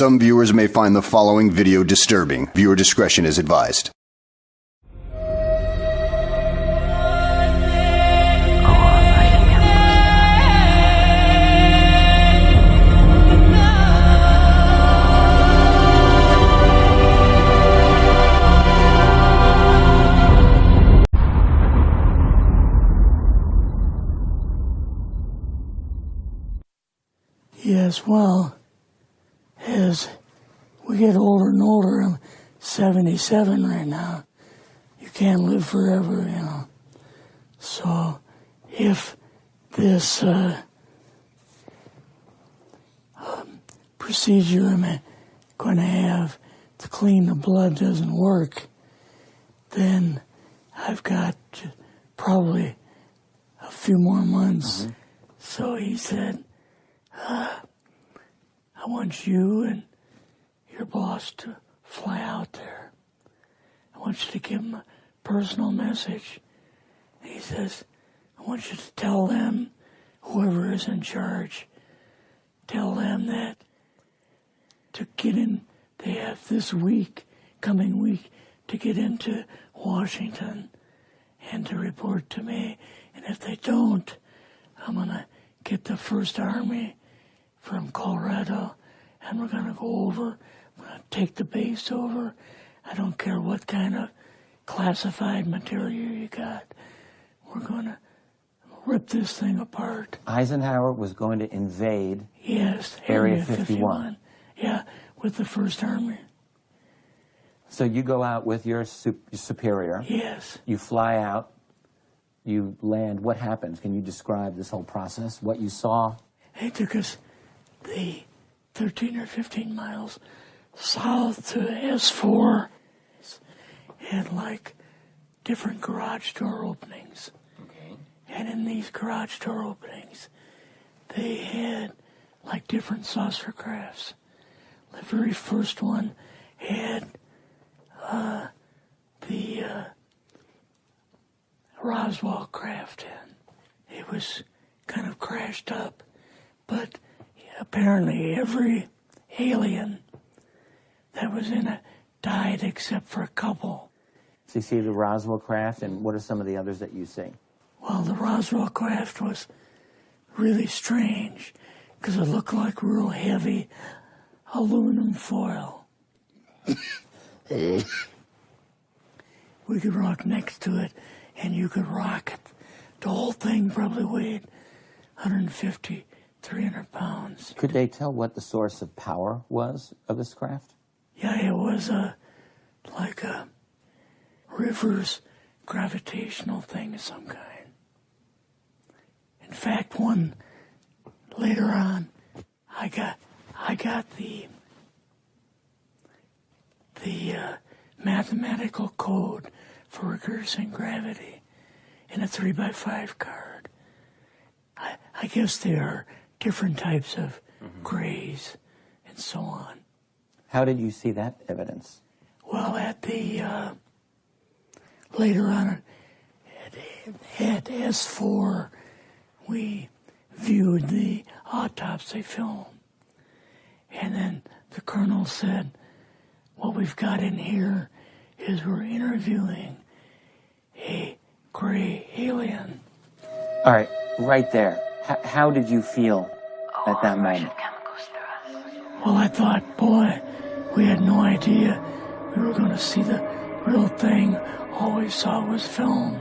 Some viewers may find the following video disturbing. Viewer discretion is advised. Yes, well, as we get older and older, I'm 77 right now. You can't live forever, you know. So if this procedure I'm going to have to clean the blood doesn't work, then I've got probably a few more months. Mm-hmm. So he said, I want you and your boss to fly out there. I want you to give them a personal message. And he says, I want you to tell them, whoever is in charge, tell them that to get in, they have this week, coming week, to get into Washington and to report to me. And if they don't, I'm going to get the First Army from Colorado, and we're going to go over, we're going to take the base over. I don't care what kind of classified material you got. We're going to rip this thing apart. Eisenhower was going to invade Area 51. Yeah, with the First Army. So you go out with your superior. Yes. You fly out. You land. What happens? Can you describe this whole process, what you saw? They took us the 13 or 15 miles south to S4, and like different garage door openings. Okay. And in these garage door openings, they had like different saucer crafts. The very first one had the Roswell craft in. It was kind of crashed up, but apparently every alien that was in it died except for a couple. So you see the Roswell craft, and what are some of the others that you see? Well, the Roswell craft was really strange because it looked like real heavy aluminum foil. We could rock next to it, and you could rock it. The whole thing probably weighed 150, 300 pounds. Could they tell what the source of power was of this craft? Yeah, it was like a reverse gravitational thing of some kind. In fact, one later on, I got the mathematical code for reversing gravity in a 3x5 card. I guess there are different types of grays and so on. How did you see that evidence? Well, at the later on at S4, we viewed the autopsy film, and then the colonel said, what we've got in here is we're interviewing a gray alien. All right, right there. How did you feel at that moment? Well, I thought, boy, we had no idea we were going to see the real thing. All we saw was film.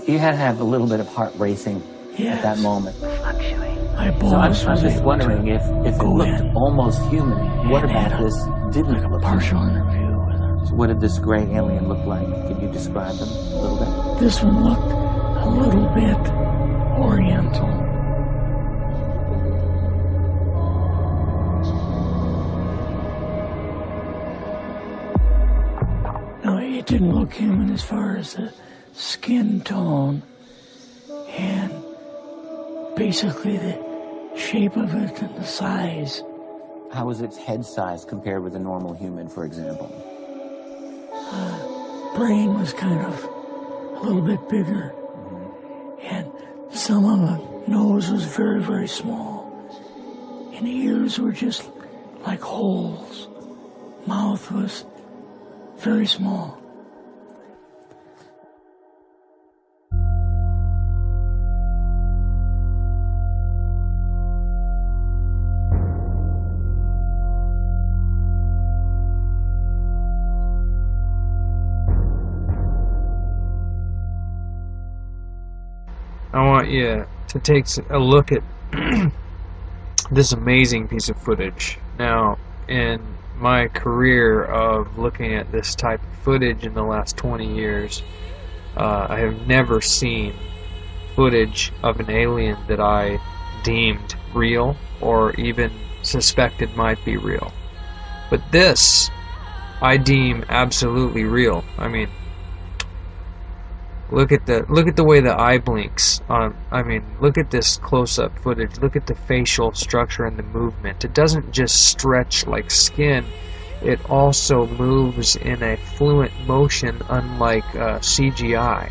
You had to have a little bit of heart racing at that moment. My boss so I'm just wondering if it looked almost human. What about this didn't like look partial human? Interview with him. So what did this gray alien look like? Could you describe them a little bit? This one looked a little bit oriental. No, it didn't look human as far as the skin tone and basically the shape of it and the size. How was its head size compared with a normal human, for example? Brain was kind of a little bit bigger. And some of the nose was very, very small. And the ears were just like holes. Mouth was very small. I want you to take a look at this amazing piece of footage. Now, in my career of looking at this type of footage in the last 20 years, I have never seen footage of an alien that I deemed real or even suspected might be real. But this, I deem absolutely real. I mean, look at the way the eye blinks. Look at this close-up footage. Look at the facial structure and the movement. It doesn't just stretch like skin. It also moves in a fluent motion, unlike CGI.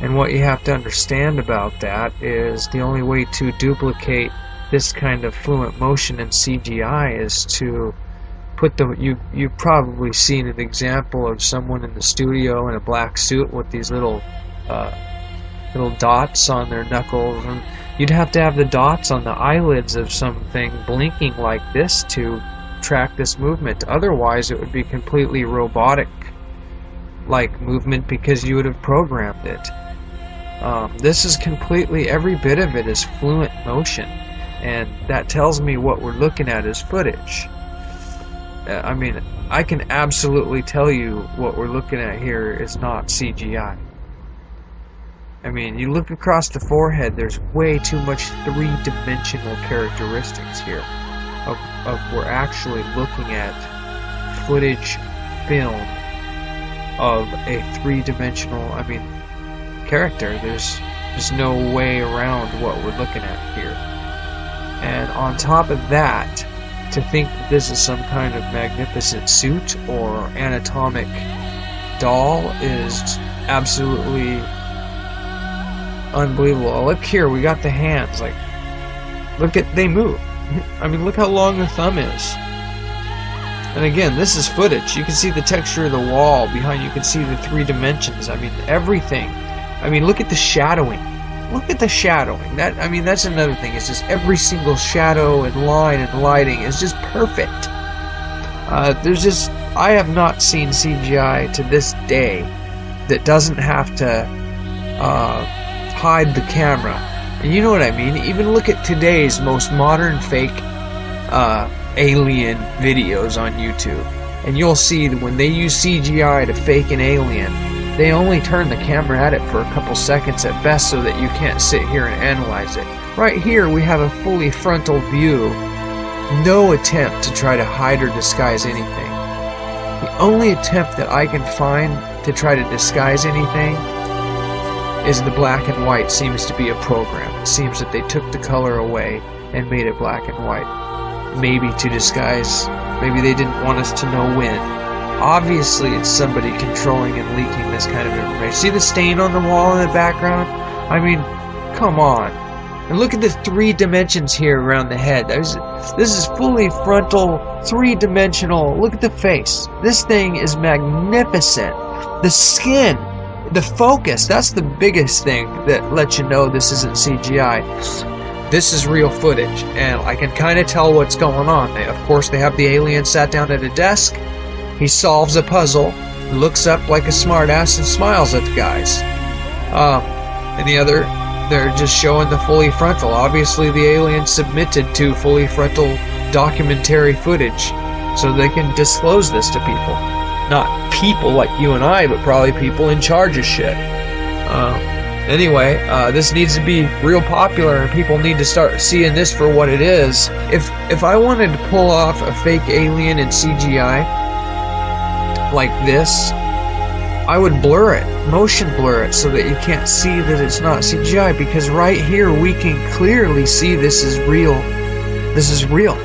And what you have to understand about that is the only way to duplicate this kind of fluent motion in CGI is to put you've probably seen an example of someone in the studio in a black suit with these little dots on their knuckles, and you'd have to have the dots on the eyelids of something blinking like this to track this movement. Otherwise it would be completely robotic like movement because you would have programmed it. This is completely, every bit of it is fluent motion, and that tells me what we're looking at is footage. I can absolutely tell you what we're looking at here is not CGI. You look across the forehead, there's way too much three-dimensional characteristics here. We're actually looking at footage film of a three-dimensional, character. There's no way around what we're looking at here. And on top of that, to think that this is some kind of magnificent suit or anatomic doll is absolutely unbelievable. Look here, we got the hands. They move. Look how long the thumb is. And again, this is footage. You can see the texture of the wall behind. You can see the three dimensions. Everything. Look at the shadowing. Look at the shadowing. That's another thing. It's just every single shadow and line and lighting is just perfect. I have not seen CGI to this day that doesn't have to hide the camera. And you know what I mean? Even look at today's most modern fake alien videos on YouTube, and you'll see that when they use CGI to fake an alien, they only turn the camera at it for a couple seconds at best so that you can't sit here and analyze it. Right here we have a fully frontal view, no attempt to try to hide or disguise anything. The only attempt that I can find to try to disguise anything is the black and white seems to be a program. It seems that they took the color away and made it black and white. Maybe to disguise, maybe they didn't want us to know when. Obviously, it's somebody controlling and leaking this kind of information. See the stain on the wall in the background? Come on. And look at the three dimensions here around the head. This is fully frontal, three-dimensional. Look at the face. This thing is magnificent. The skin, the focus, that's the biggest thing that lets you know this isn't CGI. This is real footage, and I can kind of tell what's going on. Of course, they have the alien sat down at a desk. He solves a puzzle, looks up like a smartass, and smiles at the guys. And the other, they're just showing the fully frontal. Obviously, the alien submitted to fully frontal documentary footage so they can disclose this to people. Not people like you and I, but probably people in charge of shit. Anyway, this needs to be real popular, and people need to start seeing this for what it is. If I wanted to pull off a fake alien in CGI like this, I would blur it, motion blur it, so that you can't see that it's not CGI, because right here we can clearly see this is real. This is real.